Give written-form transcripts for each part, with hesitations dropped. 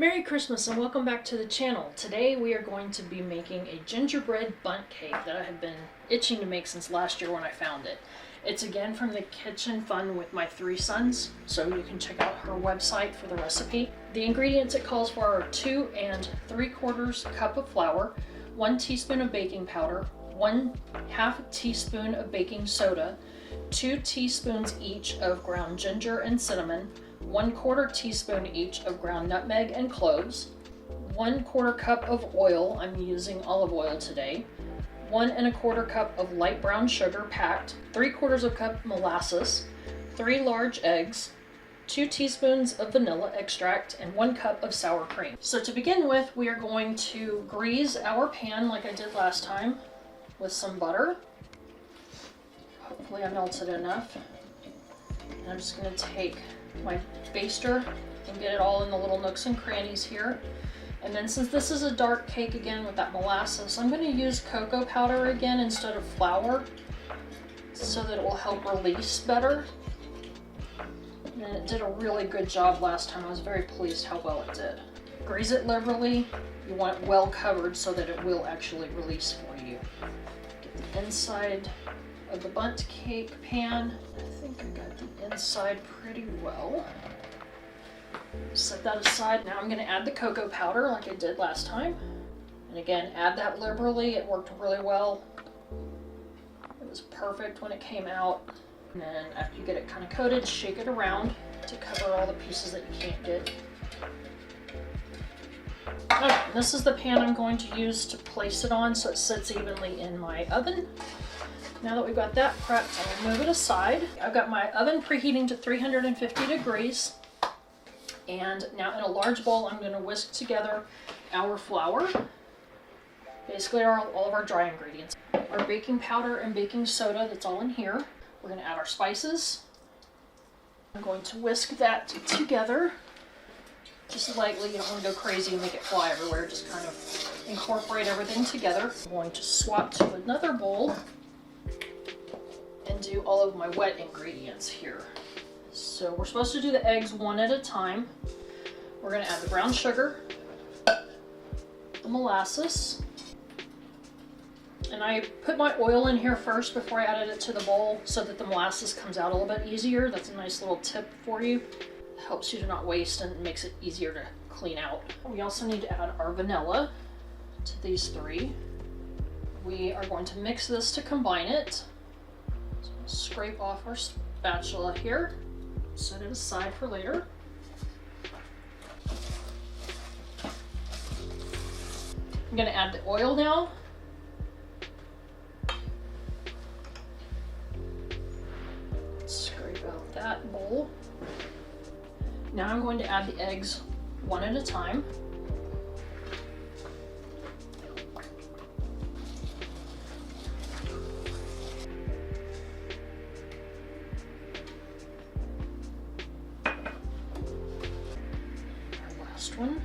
Merry Christmas and welcome back to the channel. Today we are going to be making a gingerbread bundt cake that I have been itching to make since last year when I found it. It's again from the Kitchen Fun with my 3 sons, so you can check out her website for the recipe. The ingredients it calls for are 2 3/4 cup of flour, 1 teaspoon of baking powder, 1/2 teaspoon of baking soda, 2 teaspoons each of ground ginger and cinnamon, 1/4 teaspoon each of ground nutmeg and cloves, 1/4 cup of oil, I'm using olive oil today, 1 1/4 cup of light brown sugar packed, 3/4 cup molasses, 3 large eggs, 2 teaspoons of vanilla extract, and 1 cup of sour cream. So to begin with, we are going to grease our pan like I did last time with some butter. Hopefully I melted enough. And I'm just going to take my baster and get it all in the little nooks and crannies here. And then since this is a dark cake again with that molasses, I'm going to use cocoa powder again instead of flour so that it will help release better. And it did a really good job last time. I was very pleased how well it did. Grease it liberally. You want it well covered so that it will actually release for you. Get the inside of the bundt cake pan. I think I got the inside pretty well. Set that aside. Now I'm going to add the cocoa powder like I did last time. And again, add that liberally. It worked really well. It was perfect when it came out. And then after you get it kind of coated, shake it around to cover all the pieces that you can't get. Okay, this is the pan I'm going to use to place it on so it sits evenly in my oven. Now that we've got that prepped, I'll move it aside. I've got my oven preheating to 350 degrees. And now in a large bowl, I'm going to whisk together our flour, basically all of our dry ingredients. Our baking powder and baking soda, that's all in here. We're going to add our spices. I'm going to whisk that together, just lightly. You don't want to go crazy and make it fly everywhere. Just kind of incorporate everything together. I'm going to swap to another bowl and do all of my wet ingredients here. So we're supposed to do the eggs one at a time. We're going to add the brown sugar, the molasses, and I put my oil in here first before I added it to the bowl so that the molasses comes out a little bit easier. That's a nice little tip for you. It helps you to not waste and makes it easier to clean out. We also need to add our vanilla to these 3. We are going to mix this to combine it. So we'll scrape off our spatula here. Set it aside for later. I'm going to add the oil now. Scrape out that bowl. Now I'm going to add the eggs one at a time. One.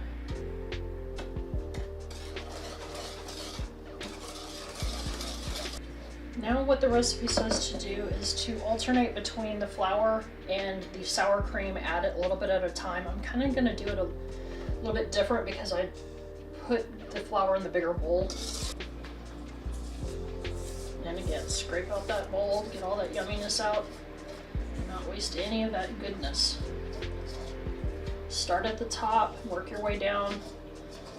Now what the recipe says to do is to alternate between the flour and the sour cream, add it a little bit at a time. I'm kind of going to do it a little bit different because I put the flour in the bigger bowl. And again, scrape out that bowl, get all that yumminess out, and not waste any of that goodness. Start at the top, work your way down,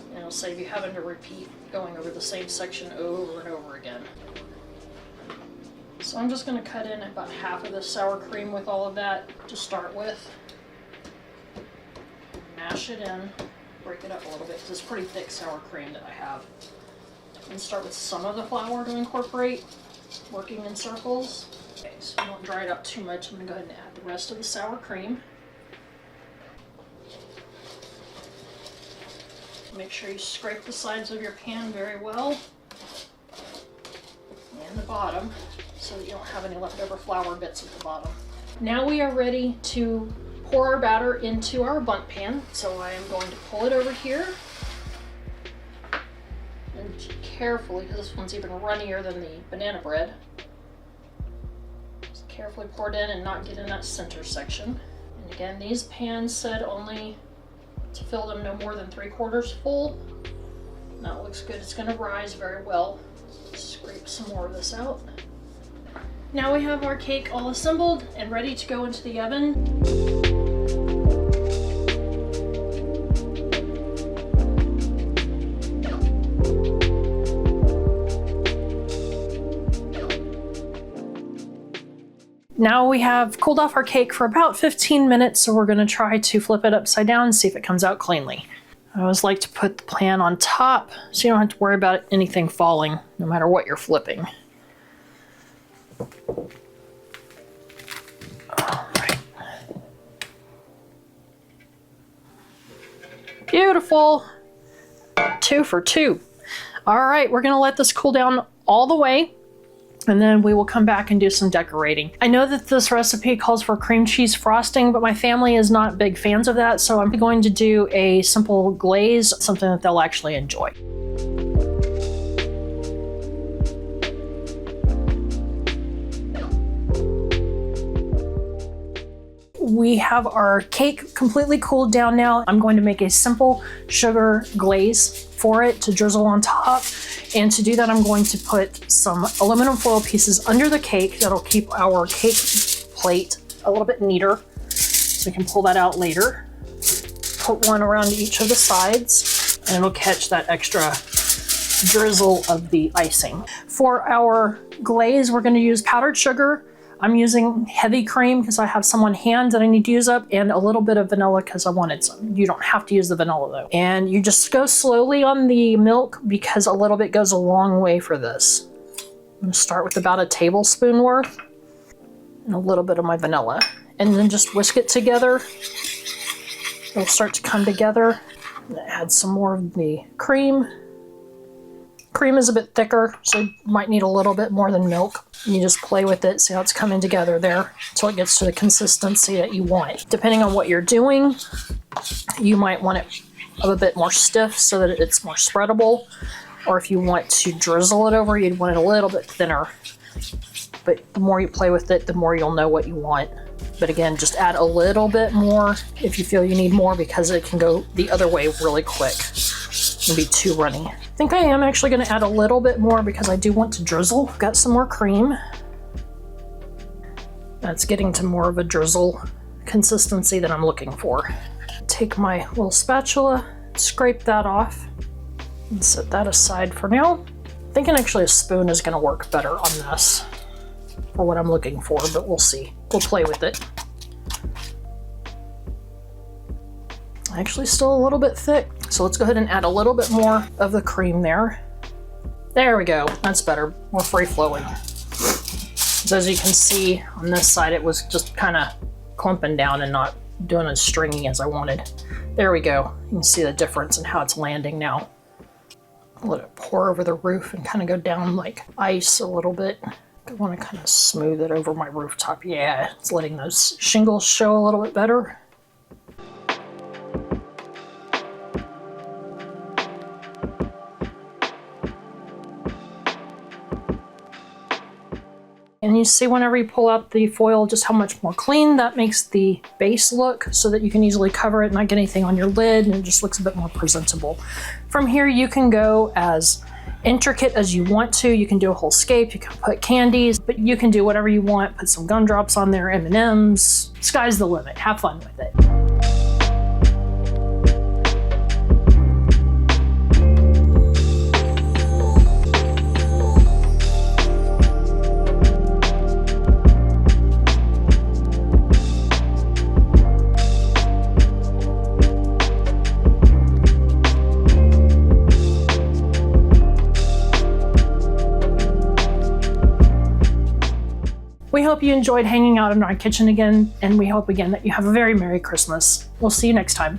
and it'll save you having to repeat going over the same section over and over again. So I'm just going to cut in about half of the sour cream with all of that to start with. Mash it in, break it up a little bit because it's pretty thick sour cream that I have. And start with some of the flour to incorporate, working in circles. Okay, so you don't dry it up too much. I'm going to go ahead and add the rest of the sour cream. Make sure you scrape the sides of your pan very well and the bottom so that you don't have any leftover flour bits at the bottom. Now we are ready to pour our batter into our bundt pan. So I am going to pull it over here and carefully, because this one's even runnier than the banana bread, just carefully pour it in and not get in that center section. And again, these pans said only to fill them no more than 3/4 full. That looks good. It's going to rise very well. Scrape some more of this out. Now we have our cake all assembled and ready to go into the oven. Now we have cooled off our cake for about 15 minutes, so we're going to try to flip it upside down and see if it comes out cleanly. I always like to put the pan on top so you don't have to worry about anything falling, no matter what you're flipping. All right. Beautiful. 2 for 2. All right, we're going to let this cool down all the way, and then we will come back and do some decorating. I know that this recipe calls for cream cheese frosting, but my family is not big fans of that, so I'm going to do a simple glaze, something that they'll actually enjoy. We have our cake completely cooled down now. I'm going to make a simple sugar glaze for it to drizzle on top. And to do that, I'm going to put some aluminum foil pieces under the cake. That'll keep our cake plate a little bit neater, so we can pull that out later. Put one around each of the sides, and it'll catch that extra drizzle of the icing. For our glaze, we're going to use powdered sugar. I'm using heavy cream because I have some on hand that I need to use up, and a little bit of vanilla because I wanted some. You don't have to use the vanilla though. And you just go slowly on the milk because a little bit goes a long way for this. I'm going to start with about a tablespoon worth and a little bit of my vanilla, and then just whisk it together. It'll start to come together. Add some more of the cream. Cream is a bit thicker, so you might need a little bit more than milk. You just play with it, see how it's coming together there until it gets to the consistency that you want. Depending on what you're doing, you might want it a bit more stiff so that it's more spreadable. Or if you want to drizzle it over, you'd want it a little bit thinner. But the more you play with it, the more you'll know what you want. But again, just add a little bit more if you feel you need more, because it can go the other way really quick and be too runny. I think I am actually going to add a little bit more because I do want to drizzle. Got some more cream. That's getting to more of a drizzle consistency that I'm looking for. Take my little spatula, scrape that off, and set that aside for now. Thinking actually a spoon is going to work better on this for what I'm looking for, but we'll see. We'll play with it. Actually still a little bit thick, so let's go ahead and add a little bit more of the cream there. There we go, that's better, more free flowing. So as you can see on this side, it was just kind of clumping down and not doing as stringy as I wanted. There we go, you can see the difference in how it's landing now. Let it pour over the roof and kind of go down like ice a little bit. I want to kind of smooth it over my rooftop. Yeah, it's letting those shingles show a little bit better. And you see whenever you pull out the foil just how much more clean that makes the base look, so that you can easily cover it and not get anything on your lid, and it just looks a bit more presentable. From here you can go as intricate as you want to. You can do a whole scape, you can put candies, but you can do whatever you want. Put some gumdrops on there, M&Ms. Sky's the limit. Have fun with it. We hope you enjoyed hanging out in our kitchen again, and we hope again that you have a very Merry Christmas. We'll see you next time.